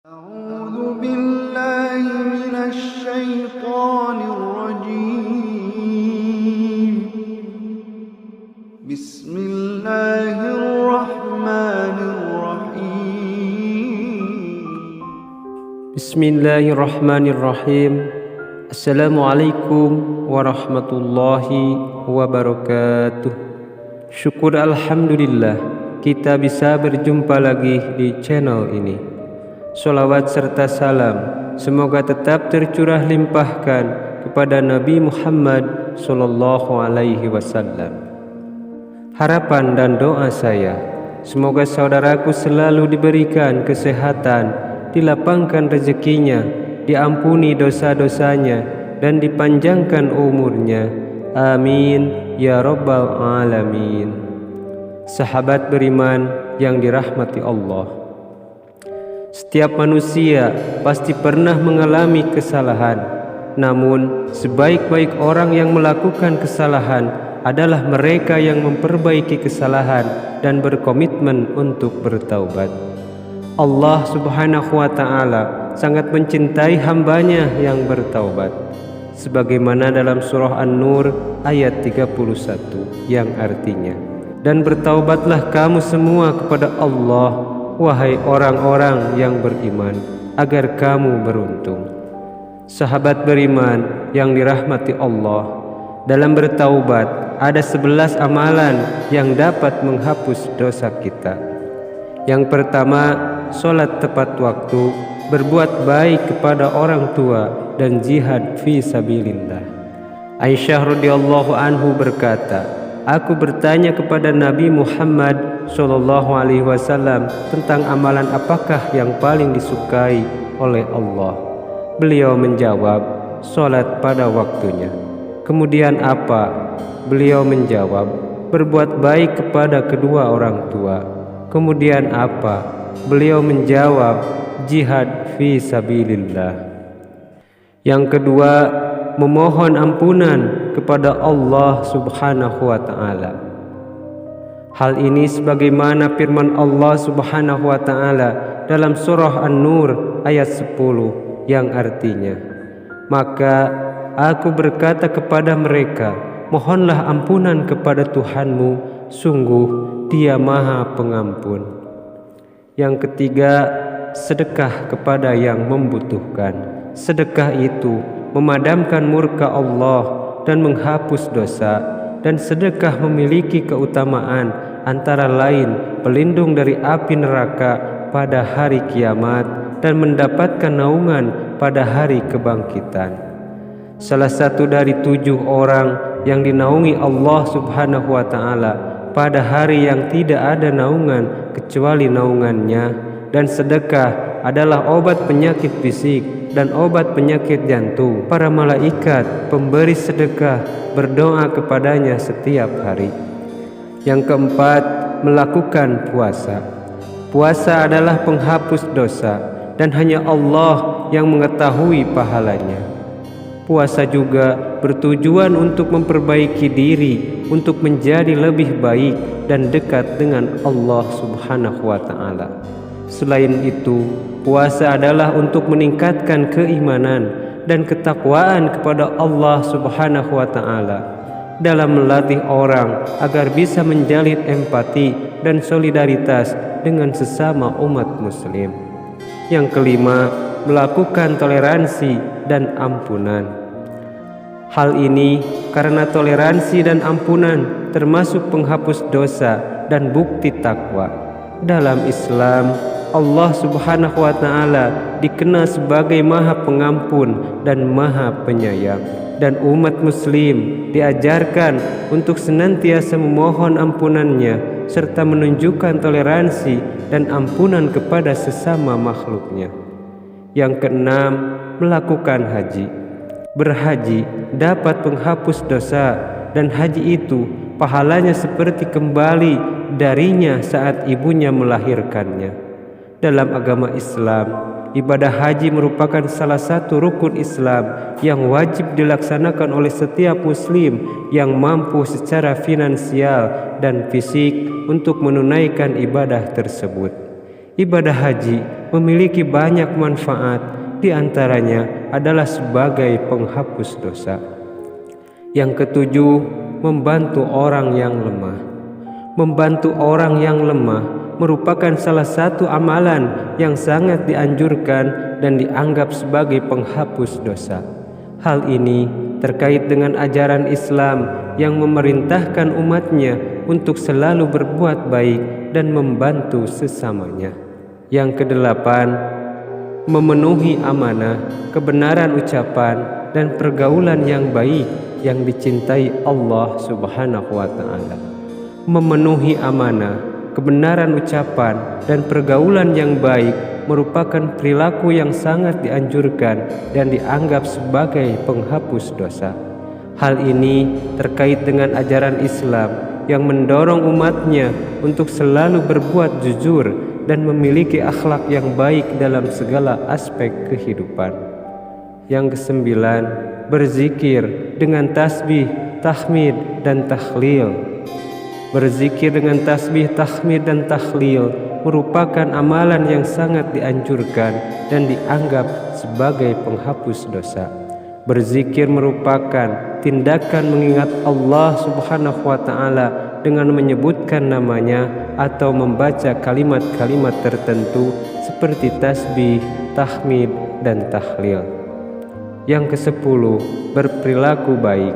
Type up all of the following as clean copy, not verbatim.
أعوذ بالله من الشيطان الرجيم بسم الله الرحمن الرحيم Bismillahirrahmanirrahim. Assalamualaikum warahmatullahi wabarakatuh. Syukur alhamdulillah kita bisa berjumpa lagi di channel ini. Sholawat serta salam semoga tetap tercurah limpahkan kepada Nabi Muhammad sallallahu alaihi wasallam. Harapan dan doa saya, semoga saudaraku selalu diberikan kesehatan, dilapangkan rezekinya, diampuni dosa-dosanya, dan dipanjangkan umurnya. Amin ya rabbal alamin. Sahabat beriman yang dirahmati Allah, setiap manusia pasti pernah mengalami kesalahan. Namun sebaik-baik orang yang melakukan kesalahan adalah mereka yang memperbaiki kesalahan dan berkomitmen untuk bertaubat. Allah subhanahu wa ta'ala sangat mencintai hambanya yang bertaubat, sebagaimana dalam surah An-Nur ayat 31 yang artinya, dan bertaubatlah kamu semua kepada Allah, wahai orang-orang yang beriman, agar kamu beruntung. Sahabat beriman yang dirahmati Allah, dalam bertaubat ada 11 amalan yang dapat menghapus dosa kita. Yang pertama, sholat tepat waktu, berbuat baik kepada orang tua, dan jihad fi sabilillah. Aisyah radhiyallahu anhu berkata, aku bertanya kepada Nabi Muhammad sallallahu alaihi wasallam tentang amalan apakah yang paling disukai oleh Allah. Beliau menjawab, sholat pada waktunya. Kemudian apa? Beliau menjawab, berbuat baik kepada kedua orang tua. Kemudian apa? Beliau menjawab, jihad fi sabilillah. Yang kedua, memohon ampunan kepada Allah subhanahu wa ta'ala. Hal ini sebagaimana firman Allah subhanahu wa ta'ala dalam surah An-Nur ayat 10 yang artinya, maka aku berkata kepada mereka, mohonlah ampunan kepada Tuhanmu, sungguh Dia Maha Pengampun. Yang ketiga, sedekah kepada yang membutuhkan. Sedekah itu memadamkan murka Allah dan menghapus dosa, dan sedekah memiliki keutamaan antara lain pelindung dari api neraka pada hari kiamat dan mendapatkan naungan pada hari kebangkitan. Salah satu dari 7 orang yang dinaungi Allah subhanahu wa ta'ala pada hari yang tidak ada naungan kecuali naungannya, dan sedekah adalah obat penyakit fisik dan obat penyakit jantung. Para malaikat pemberi sedekah berdoa kepadanya setiap hari. Yang keempat, melakukan puasa. Puasa adalah penghapus dosa dan hanya Allah yang mengetahui pahalanya. Puasa juga bertujuan untuk memperbaiki diri, untuk menjadi lebih baik dan dekat dengan Allah subhanahu wa ta'ala. Selain itu, puasa adalah untuk meningkatkan keimanan dan ketakwaan kepada Allah subhanahu wa ta'ala, dalam melatih orang agar bisa menjalin empati dan solidaritas dengan sesama umat muslim. Yang kelima, melakukan toleransi dan ampunan. Hal ini karena toleransi dan ampunan termasuk penghapus dosa dan bukti takwa. Dalam Islam, Allah subhanahu wa ta'ala dikenal sebagai Maha Pengampun dan Maha Penyayang, dan umat muslim diajarkan untuk senantiasa memohon ampunannya serta menunjukkan toleransi dan ampunan kepada sesama makhluknya. Yang keenam, melakukan haji. Berhaji dapat menghapus dosa, dan haji itu pahalanya seperti kembali darinya saat ibunya melahirkannya. Dalam agama Islam, ibadah haji merupakan salah satu rukun Islam yang wajib dilaksanakan oleh setiap muslim yang mampu secara finansial dan fisik untuk menunaikan ibadah tersebut. Ibadah haji memiliki banyak manfaat, di antaranya adalah sebagai penghapus dosa. Yang ketujuh, membantu orang yang lemah. Membantu orang yang lemah merupakan salah satu amalan yang sangat dianjurkan dan dianggap sebagai penghapus dosa. Hal ini terkait dengan ajaran Islam yang memerintahkan umatnya untuk selalu berbuat baik dan membantu sesamanya. Yang kedelapan, memenuhi amanah, kebenaran ucapan, dan pergaulan yang baik yang dicintai Allah Subhanahu wa Ta'ala. Memenuhi amanah, kebenaran ucapan, dan pergaulan yang baik merupakan perilaku yang sangat dianjurkan dan dianggap sebagai penghapus dosa. Hal ini terkait dengan ajaran Islam yang mendorong umatnya untuk selalu berbuat jujur dan memiliki akhlak yang baik dalam segala aspek kehidupan. Yang kesembilan, berzikir dengan tasbih, tahmid, dan tahlil. Berzikir dengan tasbih, tahmid, dan tahlil merupakan amalan yang sangat dianjurkan dan dianggap sebagai penghapus dosa. Berzikir merupakan tindakan mengingat Allah Subhanahu wa Ta'ala dengan menyebutkan namanya atau membaca kalimat-kalimat tertentu seperti tasbih, tahmid, dan tahlil. Yang kesepuluh, berperilaku baik.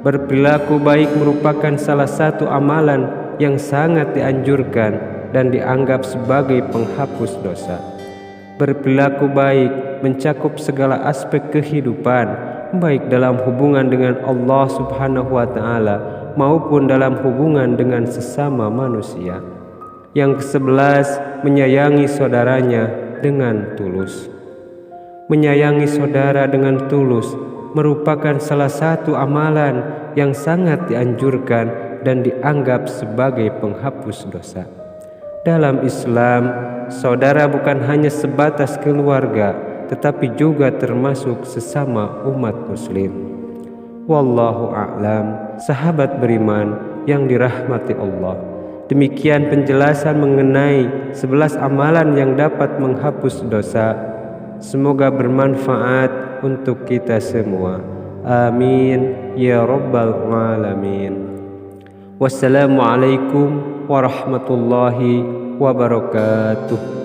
Berperilaku baik merupakan salah satu amalan yang sangat dianjurkan dan dianggap sebagai penghapus dosa. Berperilaku baik mencakup segala aspek kehidupan, baik dalam hubungan dengan Allah Subhanahu wa Ta'ala maupun dalam hubungan dengan sesama manusia. Yang ke-11, menyayangi saudaranya dengan tulus. Menyayangi saudara dengan tulus merupakan salah satu amalan yang sangat dianjurkan dan dianggap sebagai penghapus dosa. Dalam Islam, saudara bukan hanya sebatas keluarga, tetapi juga termasuk sesama umat muslim. Wallahu a'lam. Sahabat beriman yang dirahmati Allah, demikian penjelasan mengenai 11 amalan yang dapat menghapus dosa. Semoga bermanfaat untuk kita semua. Amin ya rabbal alamin. Wassalamualaikum warahmatullahi wabarakatuh.